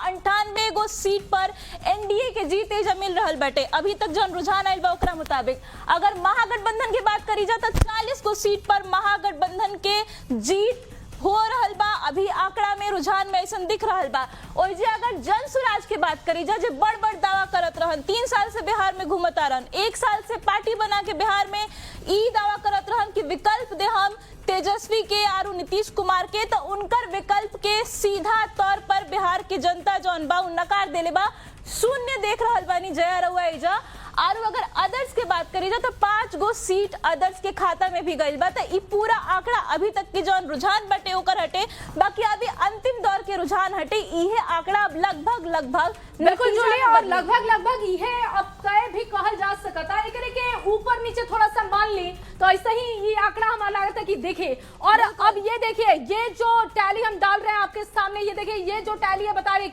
198 गो seat पर NDA के जीत एजा मिल रहल बाटे। अभी तक जौन रुझान आयल बा ओकरा मुताबिक अगर महागठबंधन की बात करी जाए तो 40 गो सीट पर महागठबंधन के जीत हो रहल बा। अभी आंकड़ा में रुझान में ऐसा दिख रहल बा। और जे अगर जन सुराज की बात करी जाए जो बड़ बड़ दावा करत रहन, 3 साल से बिहार में घूमता रहन, 1 साल से पार्टी बना के बिहार में ई दावा करत रहन कि विकल्प दे हम तेजस्वी के और नीतीश कुमार के, तो उनकर विकल्प के सीधा तौर पर बिहार की जनता जौन बा नकार देले बा, शून्य देख रहल बानी जया रउआ एजा। और अगर अदर्स की बात करी जाए तो 5 गो सीट अदर्स के खाता में भी गई बा। तो ई पूरा आंकड़ा अभी तक के जौन रुझान बटे ओकर हटे, बाकी अभी अंतिम दौर के रुझान हटे, इहे आंकड़ा लगभग बिल्कुल जुड़ी और लगभग इहे अब तय भी कहल जा सकता एकरे के ऊपर नीचे थोड़ा सा मान ली तो ऐसा ही ये आंकड़ा हमारा लगता है कि देखे। और अब ये देखिए ये जो टैली हम डाल रहे हैं आपके सामने, ये देखिए ये जो टैली है बता रही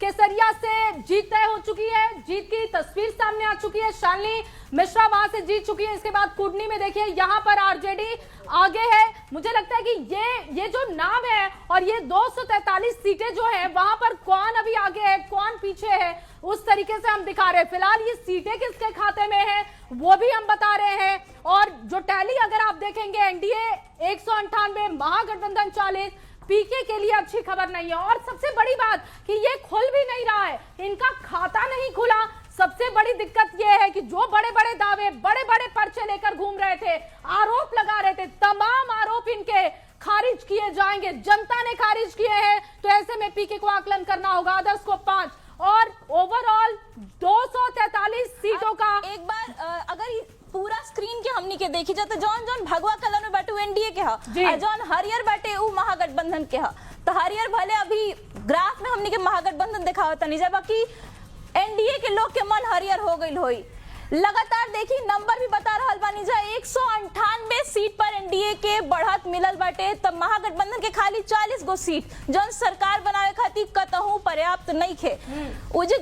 केसरिया से जीत तय हो चुकी है, जीत की तस्वीर सामने आ चुकी है। शालिनी मिश्रा वहां से जीत चुकी है। इसके बाद कुडनी में देखिए यहाँ पर आरजेडी आगे है। मुझे लगता है कि ये जो नाम है और ये 243 सीटें जो है वहां पर कौन अभी आगे है कौन पीछे है उस तरीके से हम दिखा रहे हैं। फिलहाल ये सीटें किसके खाते में है वो भी हम बता रहे हैं। और जो टैली अगर आप देखेंगे एनडीए 198, महागठबंधन 40, पीके के लिए अच्छी खबर नहीं है। और सबसे बड़ी बात कि ये खुल भी नहीं रहा है, इनका खाता नहीं खुला। सबसे बड़ी दिक्कत यह है कि जो बड़े बड़े दावे बड़े बड़े पर्चे लेकर घूम रहे थे, आरोप लगा रहे थे, तमाम आरोप इनके खारिज किए जाएंगे। जनता ने खारिज किए हैं तो ऐसे में पीके को आकलन करना होगा, अदर्स को 5 और ओवरऑल 243 सीटों का। एक बार अगर पूरा स्क्रीन के हमनी के देखी जाए तो जौन भगवा कलर में बाटे एनडीए के हा, जौन हरियर बाटे उ महागठबंधन के हा। तो हरियर भले अभी ग्राफ में हमनी के महागठबंधन दिखावता नहीं जा, बाकी एनडीए के लोग के मन हरियर हो गई होई। लगातार देखी नंबर भी बता रहल बानी जा 198 सीट पर एनडीए के बढ़त मिलल बाटे। तब महागठबंधन के खाली 40 गो सीट जौन सरकार बनावे खातिर कतहू पर्याप्त नहीं खे।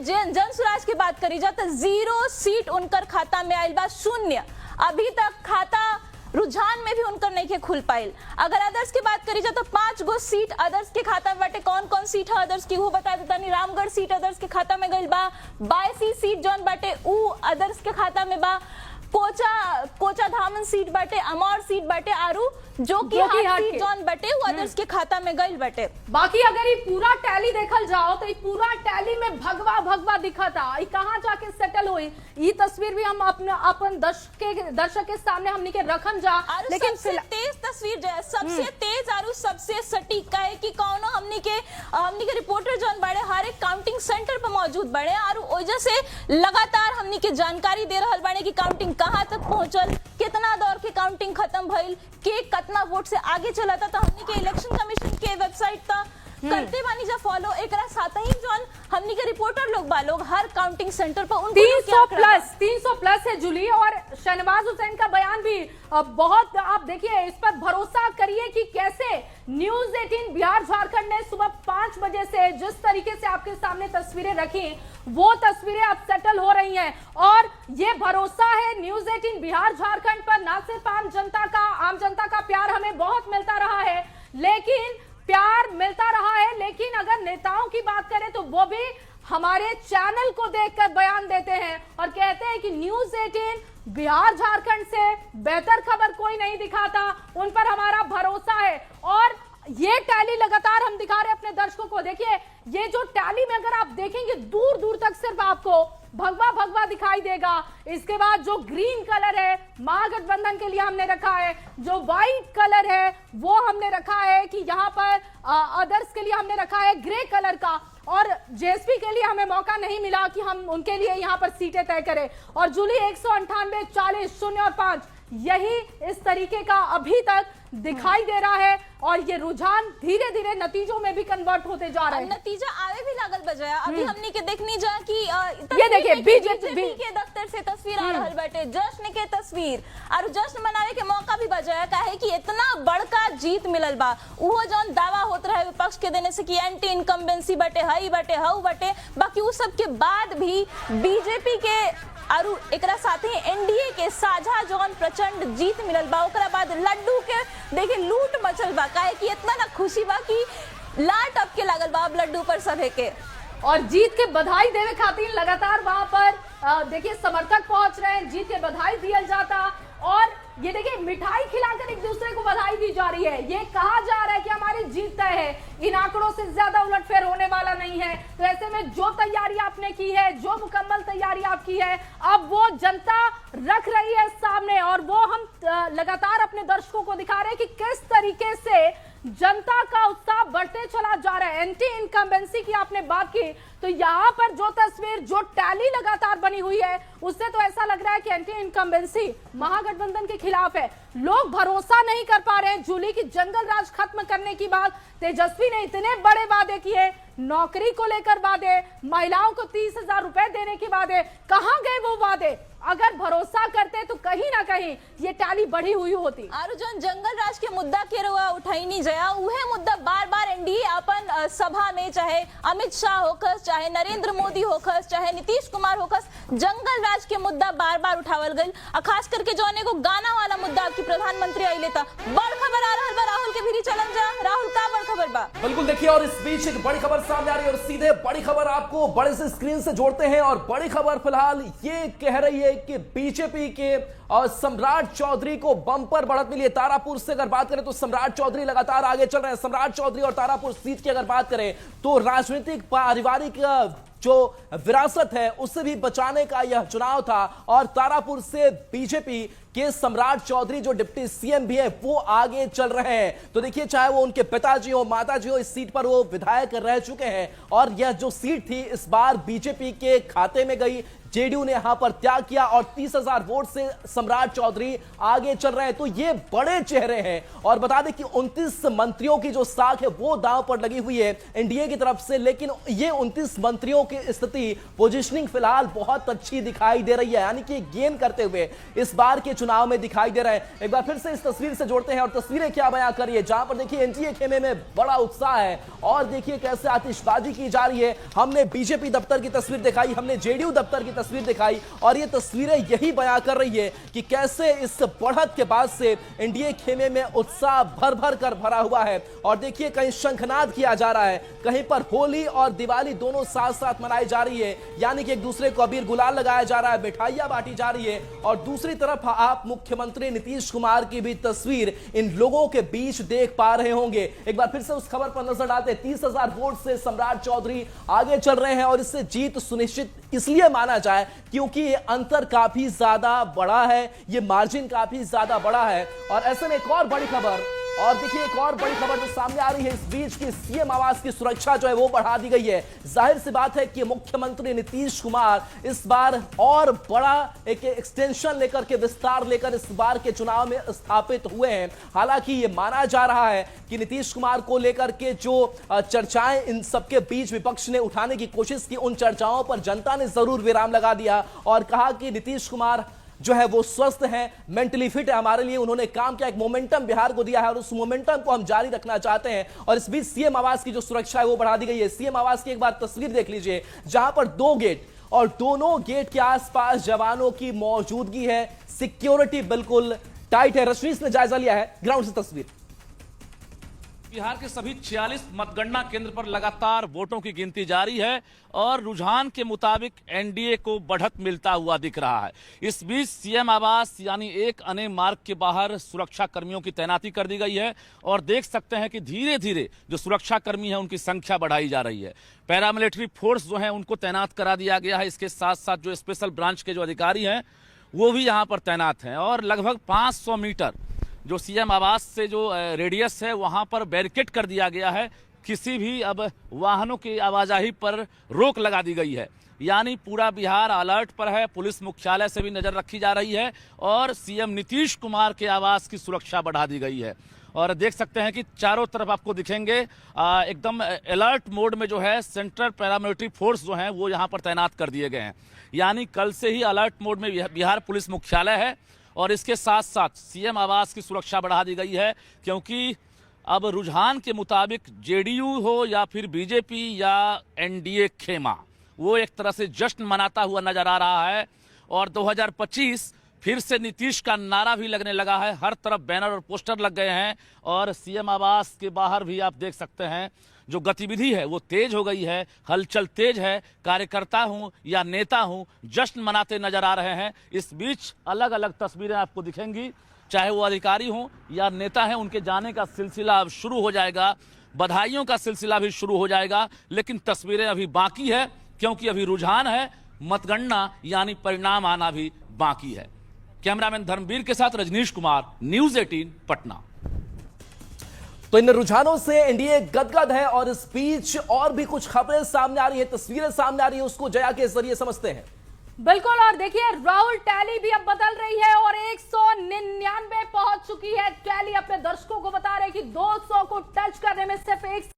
जन सुराज की बात करी जाए तो 0 सीट उनकर खाता में आयल बा, शून्य। अभी तक खाता रुझान में भी उनकर नहीं के खुल पाइल। अगर अदर्स की बात करी जाए तो 5 गो सीट अदर्स के खाता में बाटे। कौन कौन सीट है अदर्स की वो बता देता नहीं। रामगढ़ सीट अदर्स के खाता में गई बा, 82 सीट जौन बाटे उ अदर्स के खाता में बा, कोचा धामन सीट बाटे, अमौर सीट बाटे, आरू जो की सीट जौन बाटे वो अदर्स के खाता में गई बाटे। बाकी अगर ये पूरा टैली देखल जाओ तो ये पूरा टैली में भगवा दिखा था, ये कहां जाके सेटल हुई ये तस्वीर भी हम अपन दर्शक के सामने हमनी के रखन जा। लेकिन सबसे तेज तस्वीर जो है, सबसे तेज और सबसे सटीक का है कि कौनो हमनी के रिपोर्टर जौन बड़े हर एक काउंटिंग सेंटर पर मौजूद बड़े और वजह से लगातार हमनी के जानकारी दे रहल बाड़े कि काउंटिंग कहां तक पहुंचल, कितना दौर के काउंटिंग खत्म भइल, के कितना वोट से आगे चला था। तो हमनी के इलेक्शन कमीशन के वेबसाइट था करते बानी जा फॉलो। एकरा साथ ही जौन हमनी के रिपोर्टर लोग बा लोग हर काउंटिंग सेंटर पर 300 प्लस है जुली। और शहनवाज हुसैन का बयान भी बहुत, आप देखिए इस पर भरोसा करिए कि कैसे न्यूज 18 बिहार झारखंड ने सुबह 5 बजे से जिस तरीके से आपके सामने तस्वीरें रखी वो तस्वीरें अब सेटल हो रही हैं। और ये भरोसा है न्यूज 18 बिहार झारखंड पर, ना सिर्फ आम जनता का प्यार हमें बहुत मिलता रहा है, लेकिन अगर नेताओं की बात करें तो वो भी हमारे चैनल को देखकर बयान देते हैं और कहते हैं कि न्यूज 18 बिहार झारखंड से बेहतर खबर कोई नहीं दिखाता, उन पर हमारा भरोसा है। और ये टैली लगातार हम दिखा रहे हैं अपने दर्शकों को। देखिए ये जो टैली में अगर आप देखेंगे दूर दूर तक सिर्फ आपको भगवा दिखाई देगा। इसके बाद जो ग्रीन कलर है महागठबंधन के लिए हमने रखा है, जो व्हाइट कलर है वो हमने रखा है कि यहाँ पर अदर्स के लिए हमने रखा है ग्रे कलर का। और जेएसपी के लिए हमें मौका नहीं मिला कि हम उनके लिए यहाँ पर सीटें तय करें। और जूली 198, 40, 0 और 5 यही इस तरीके का अभी तक दिखाई दे रहा है। और ये रुझान धीरे धीरे नतीजों में भी कन्वर्ट होते जा रहे हैं। नतीजा आवे भी लागल बजाया। अभी हमने के देखनी जा कि ये देखिए बीजेपी के दफ्तर से तस्वीर आ रहल बाटे, जश्न के तस्वीर और जश्न मनावे के मौका भी बजाया काहे कि इतना बड़का जीत मिलल बा। वो जौन दावा होत रहे विपक्ष के देने से कि एंटी इनकम्बेंसी बाटे, हाई बाटे, हाउ बाटे, बाकी उस सब के बाद भी बीजेपी के और एकरा साथ ही एनडीए के साझा जौन प्रचंड जीत मिलल बा, ओकरा बाद लड्डू के देखिए लूट मचल बा। काहे कि इतना ना खुशी बा कि लाल टपके लागल बा अब लड्डू पर सभे के। और जीत के बधाई देवे खातिर लगातार वहां पर देखिए समर्थक पहुंच रहे हैं, जीत के बधाई दिया जाता और ये देखिए मिठाई खिलाकर एक दूसरे को बधाई दी जा रही है। ये कहा जा रहा है कि हमारी जीत तय है, इन आंकड़ों से ज्यादा उलटफेर होने वाला नहीं है। तो ऐसे में जो तैयारी आपने की है, जो मुकम्मल तैयारी आपकी है, अब वो जनता रख रही है सामने और वो हम लगातार अपने दर्शकों को दिखा रहे हैं कि किस तरीके से जनता का उत्साह बढ़ते चला जा रहा है। एंटी इनकम्बेंसी की आपने बात की तो यहाँ पर जो तस्वीर, जो टैली लगातार बनी हुई है, उससे तो ऐसा लग रहा है कि एंटी इनकम्बेंसी महागठबंधन के खिलाफ है। लोग भरोसा नहीं कर पा रहे हैं। जूली की जंगल राज खत्म करने की बात, तेजस्वी ने इतने बड़े वादे किए, नौकरी को लेकर वादे, महिलाओं को 30,000 रुपए देने की वादे, कहां गए वो वादे? अगर भरोसा करते तो कहीं ना कहीं ये टैली बढ़ी हुई होती। आरु जोन जंगल राज के मुद्दा के रवा उठाई नहीं जया, उहे मुद्दा बार बार एनडीए अपन सभा में, चाहे अमित शाह होकस, चाहे नरेंद्र मोदी होकस, चाहे नीतीश कुमार होकस, जंगल राज के मुद्दा बार बार उठावल गई। खास करके जोने को गाना वाला मुद्दा की प्रधानमंत्री आई लेता। बड़ खबर आ रहल बा, राहुल के भी चलन जा। राहुल का बड़ खबर बा? बिल्कुल देखिए, और इस बीच एक बड़ी खबर सामने आ रही है और सीधे बड़ी खबर आपको बड़े से स्क्रीन से जोड़ते हैं। और बड़ी खबर फिलहाल ये कह रही है कि बीजेपी के और सम्राट चौधरी को बम्पर बढ़त मिली है। तारापुर से अगर बात करें तो सम्राट चौधरी लगातार आगे चल रहे हैं। सम्राट चौधरी और तारापुर सीट की अगर बात करें तो राजनीतिक पारिवारिक जो विरासत है उससे भी बचाने का यह चुनाव था और तारापुर से बीजेपी के सम्राट चौधरी जो डिप्टी सीएम भी है वो आगे चल रहे हैं। तो देखिए, चाहे वो उनके पिताजी हो, माताजी हो, इस सीट पर वो विधायक रह चुके हैं और यह जो सीट थी इस बार बीजेपी के खाते में गई। जेडीयू ने यहां पर त्याग किया और 30,000 वोट से सम्राट चौधरी आगे चल रहे हैं। तो ये बड़े चेहरे हैं और बता दें कि 29 मंत्रियों की जो साख है वो दांव पर लगी हुई है एनडीए की तरफ से। लेकिन ये 29 मंत्रियों की स्थिति, पोजीशनिंग फिलहाल बहुत अच्छी दिखाई दे रही है, यानी कि गेन करते हुए इस बार के चुनाव में दिखाई दे रहा है। एक बार फिर से इस तस्वीर से जोड़ते हैं और तस्वीरें क्या बयां कर रही है, जहां पर देखिए एनडीए खेमे में बड़ा उत्साह है और देखिए कैसे आतिशबाजी की जा रही है। हमने बीजेपी दफ्तर की तस्वीर दिखाई, हमने जेडीयू दफ्तर की तस्वीर दिखाई और ये तस्वीरें यही बयां कर रही है कि कैसे इस बढ़त के बाद से एनडीए खेमे में उत्साह भर भर कर भरा हुआ है। और देखिए, कहीं शंखनाद किया जा रहा है, कहीं पर होली और दिवाली दोनों साथ साथ मनाई जा रही है, यानी कि एक दूसरे को अबीर गुलाल लगाया जा रहा है, मिठाइयां बांटी जा रही है। और दूसरी तरफ आप मुख्यमंत्री नीतीश कुमार की भी तस्वीर इन लोगों के बीच देख पा रहे होंगे। एक बार फिर से उस खबर पर नजर डालते हैं। 30,000 वोट से सम्राट चौधरी आगे चल रहे हैं और इससे जीत सुनिश्चित इसलिए माना जाए क्योंकि ये अंतर काफी ज्यादा बड़ा है, ये मार्जिन काफी ज्यादा बड़ा है। और ऐसे में एक और बड़ी खबर, और देखिए एक और बड़ी खबर जो सामने आ रही है, इस बीच की सीएम आवास की सुरक्षा जो है वो बढ़ा दी गई है। जाहिर सी बात है कि मुख्यमंत्री नीतीश कुमार इस बार और बड़ा एक एक्सटेंशन लेकर के, विस्तार लेकर इस बार के चुनाव में स्थापित हुए हैं। हालांकि ये माना जा रहा है कि नीतीश कुमार को लेकर के जो चर्चाएं इन सबके बीच विपक्ष ने उठाने की कोशिश की, उन चर्चाओं पर जनता ने जरूर विराम लगा दिया और कहा कि नीतीश कुमार जो है वो स्वस्थ है, मेंटली फिट है, हमारे लिए उन्होंने काम किया, एक मोमेंटम बिहार को दिया है और उस मोमेंटम को हम जारी रखना चाहते हैं। और इस बीच सीएम आवास की जो सुरक्षा है वो बढ़ा दी गई है। सीएम आवास की एक बार तस्वीर देख लीजिए, जहां पर 2 गेट और दोनों गेट के आसपास जवानों की मौजूदगी है, सिक्योरिटी बिल्कुल टाइट है। रश्मीश ने जायजा लिया है, ग्राउंड से तस्वीर। बिहार के सभी 46 मतगणना केंद्र पर लगातार वोटों की गिनती जारी है और रुझान के मुताबिक एनडीए को बढ़त मिलता हुआ दिख रहा है। इस बीच सीएम आवास यानी 1 अने मार्ग के बाहर सुरक्षा कर्मियों की तैनाती कर दी गई है और देख सकते हैं कि धीरे धीरे जो सुरक्षा कर्मी है उनकी संख्या बढ़ाई जा रही है। पैरामिलिट्री फोर्स जो है उनको तैनात करा दिया गया है। इसके साथ साथ जो स्पेशल ब्रांच के जो अधिकारी हैं वो भी यहाँ पर तैनात हैं और लगभग 500 मीटर जो सीएम आवास से जो रेडियस है वहां पर बैरिकेड कर दिया गया है। किसी भी अब वाहनों की आवाजाही पर रोक लगा दी गई है, यानी पूरा बिहार अलर्ट पर है। पुलिस मुख्यालय से भी नजर रखी जा रही है और सीएम नीतीश कुमार के आवास की सुरक्षा बढ़ा दी गई है। और देख सकते हैं कि चारों तरफ आपको दिखेंगे एकदम अलर्ट मोड में जो है सेंट्रल पैरामिलिट्री फोर्स जो है वो यहाँ पर तैनात कर दिए गए हैं, यानी कल से ही अलर्ट मोड में बिहार पुलिस मुख्यालय है। और इसके साथ साथ सीएम आवास की सुरक्षा बढ़ा दी गई है क्योंकि अब रुझान के मुताबिक जेडीयू हो या फिर बीजेपी या एनडीए खेमा, वो एक तरह से जश्न मनाता हुआ नजर आ रहा है। और 2025 फिर से नीतीश का नारा भी लगने लगा है, हर तरफ बैनर और पोस्टर लग गए हैं और सीएम आवास के बाहर भी आप देख सकते हैं जो गतिविधि है वो तेज हो गई है, हलचल तेज है। कार्यकर्ता हूं या नेता हूं, जश्न मनाते नजर आ रहे हैं। इस बीच अलग अलग तस्वीरें आपको दिखेंगी, चाहे वो अधिकारी हों या नेता हैं, उनके जाने का सिलसिला अब शुरू हो जाएगा, बधाइयों का सिलसिला भी शुरू हो जाएगा। लेकिन तस्वीरें अभी बाकी है, क्योंकि अभी रुझान है, मतगणना यानी परिणाम आना भी बाकी है। कैमरामैन धर्मवीर के साथ रजनीश कुमार, न्यूज़ 18 पटना। तो इन रुझानों से एनडीए गदगद है और इस बीच और भी कुछ खबरें सामने आ रही है, तस्वीरें सामने आ रही है, उसको जया के जरिए समझते हैं। बिल्कुल, और देखिए राहुल टैली भी अब बदल रही है और 199 पहुंच चुकी है। टैली अपने दर्शकों को बता रहे कि 200 को टच करने में सिर्फ एक